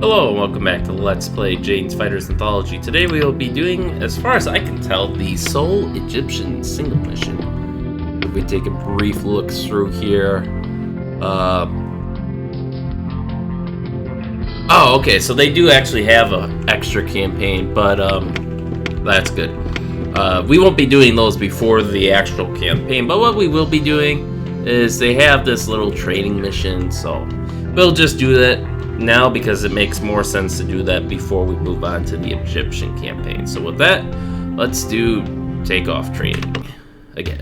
Hello and welcome back to Let's Play Jane's Fighters Anthology. Today we will be doing, as far as I can tell, the Seoul Egyptian single mission. If we take a brief look through here. Oh, okay, so they do actually have an extra campaign, but that's good. We won't be doing those before the actual campaign, but what we will be doing is they have this little training mission, so we'll just do that now because it makes more sense to do that before we move on to the Egyptian campaign. So with that, let's do takeoff training again.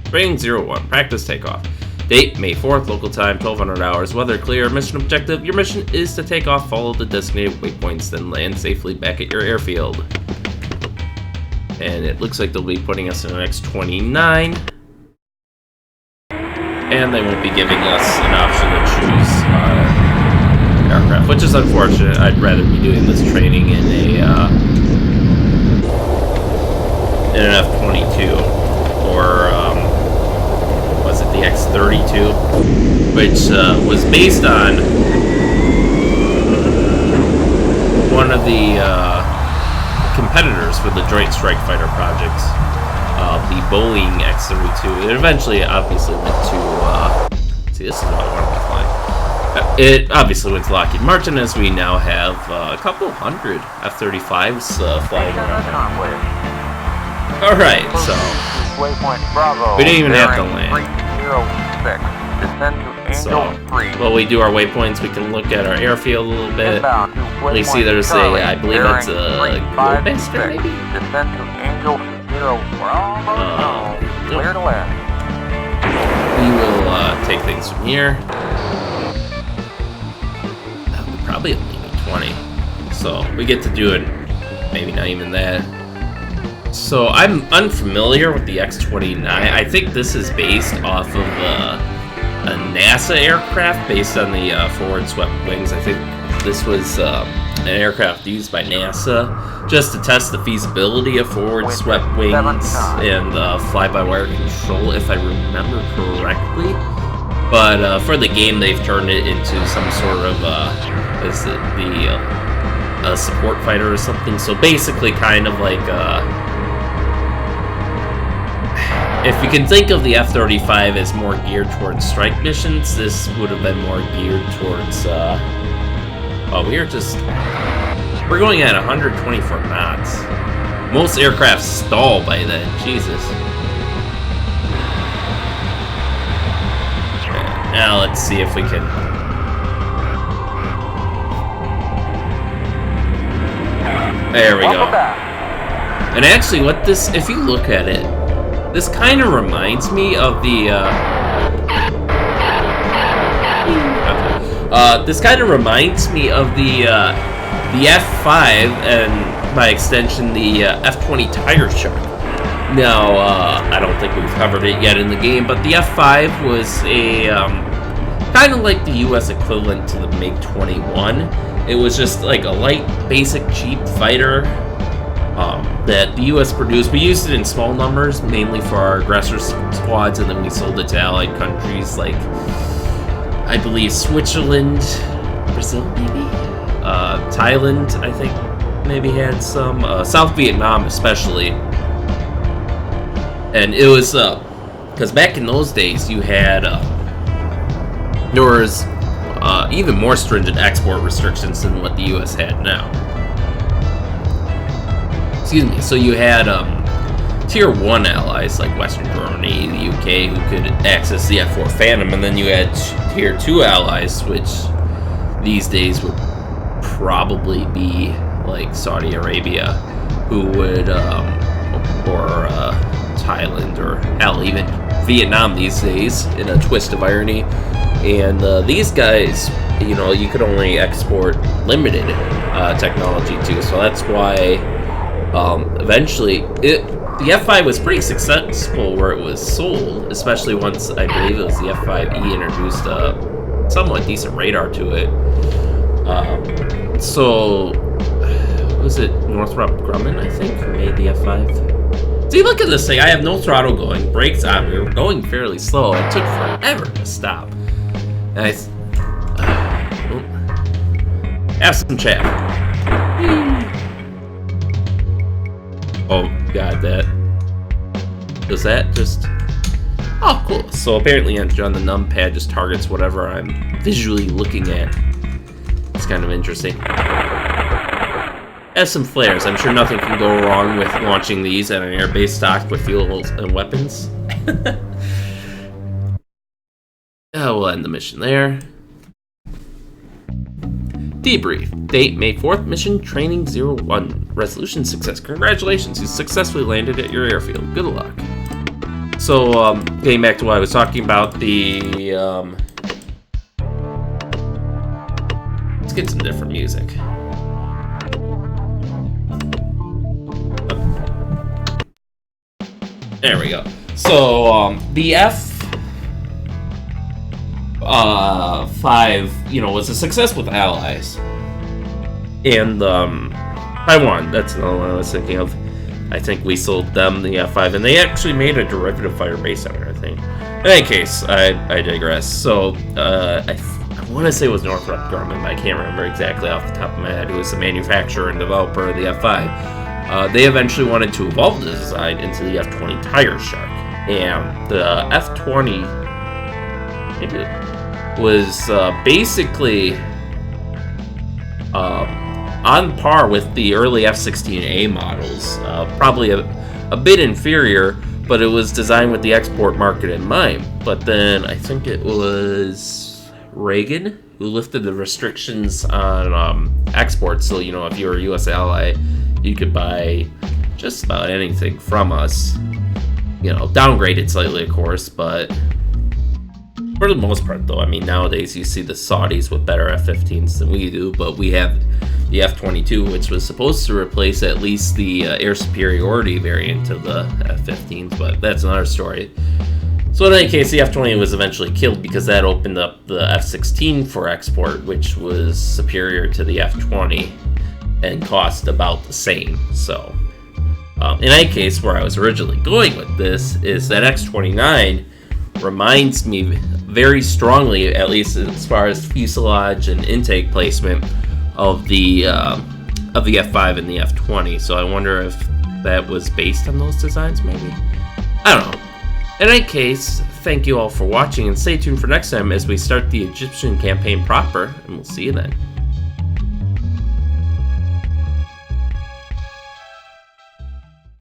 Training 01, practice takeoff. Date, May 4th, local time, 1200 hours, weather clear. Mission objective, your mission is to take off, follow the designated waypoints, then land safely back at your airfield. And it looks like they'll be putting us in an X-29. And they won't be giving us an option to choose aircraft, which is unfortunate. I'd rather be doing this training in an F-22 or was it the X-32, which was based on one of the competitors for the Joint Strike Fighter projects, the Boeing X-32. It eventually obviously went to see, this is what I wanted to fly. It obviously went to Lockheed Martin, as we now have a couple hundred F-35s flying around. Alright, so we didn't even have to land. So while we do our waypoints, we can look at our airfield a little bit. We see there's I believe it's a Globemaster, maybe? We will take things from here. Probably only 20, so we get to do it, maybe not even that. So I'm unfamiliar with the X-29. I think this is based off of a NASA aircraft based on the forward swept wings. I think this was an aircraft used by NASA just to test the feasibility of forward swept wings and fly-by-wire control, if I remember correctly. But for the game, they've turned it into some sort of is it a support fighter or something? So basically, kind of like if you can think of the F-35 as more geared towards strike missions, this would have been more geared towards. Oh, we're going at 124 knots. Most aircraft stall by then. Jesus. Now let's see if we can. There we go. And actually, what this, if you look at it, this kind of reminds me of the. This kind of reminds me of the F-5 and, by extension, the F-20 Tiger Shark. Now, I don't think we've covered it yet in the game, but the F-5 was a kind of like the U.S. equivalent to the MiG-21. It was just like a light, basic, cheap fighter that the U.S. produced. We used it in small numbers, mainly for our aggressor squads, and then we sold it to allied countries like, I believe, Switzerland, Brazil, maybe? Thailand, I think, maybe had some. South Vietnam, especially. And it was, because back in those days, you had, there was even more stringent export restrictions than what the U.S. had now. Excuse me. So you had Tier 1 allies like Western Germany, the UK, who could access the F-4 Phantom, and then you had Tier 2 allies, which these days would probably be like Saudi Arabia, who would, or Thailand, or hell, even Vietnam these days, in a twist of irony. And these guys, you know, you could only export limited technology to, so that's why eventually the F-5 was pretty successful where it was sold, especially once, I believe it was the F-5E introduced a somewhat decent radar to it. So, was it Northrop Grumman, I think, who made the F-5? See, look at this thing. I have no throttle going, brakes on. We were going fairly slow. It took forever to stop. And Have some chat. Oh god, does that just... Oh, cool. So apparently on the numpad just targets whatever I'm visually looking at. It's kind of interesting. Has some flares. I'm sure nothing can go wrong with launching these at an airbase stocked with fuels and weapons. We'll end the mission there. Debrief. Date May 4th. Mission Training 01. Resolution success. Congratulations. You successfully landed at your airfield. Good luck. So, getting back to what I was talking about, let's get some different music. There we go. So, the F5, was a success with allies. And, Taiwan, that's another one I was thinking of. I think we sold them the F5, and they actually made a derivative fighter based on it, I think. In any case, I digress. So, I want to say it was Northrop Grumman, but I can't remember exactly off the top of my head. Who was the manufacturer and developer of the F5. They eventually wanted to evolve the design into the F-20 Tiger Shark. And the F-20 was basically on par with the early F-16A models. Probably a bit inferior, but it was designed with the export market in mind. But then I think it was Reagan who lifted the restrictions on exports. So, if you were a U.S. ally, you could buy just about anything from us. Downgraded slightly, of course, but for the most part, though, I mean, nowadays you see the Saudis with better F-15s than we do, but we have the F-22, which was supposed to replace at least the air superiority variant of the F-15s, but that's another story. So in any case, the F-20 was eventually killed because that opened up the F-16 for export, which was superior to the F-20 and cost about the same. So in any case, where I was originally going with this is that X-29 reminds me very strongly, at least as far as fuselage and intake placement, of the F-5 and the F-20. So I wonder if that was based on those designs, maybe? I don't know. In any case, thank you all for watching, and stay tuned for next time as we start the Egyptian campaign proper, and we'll see you then.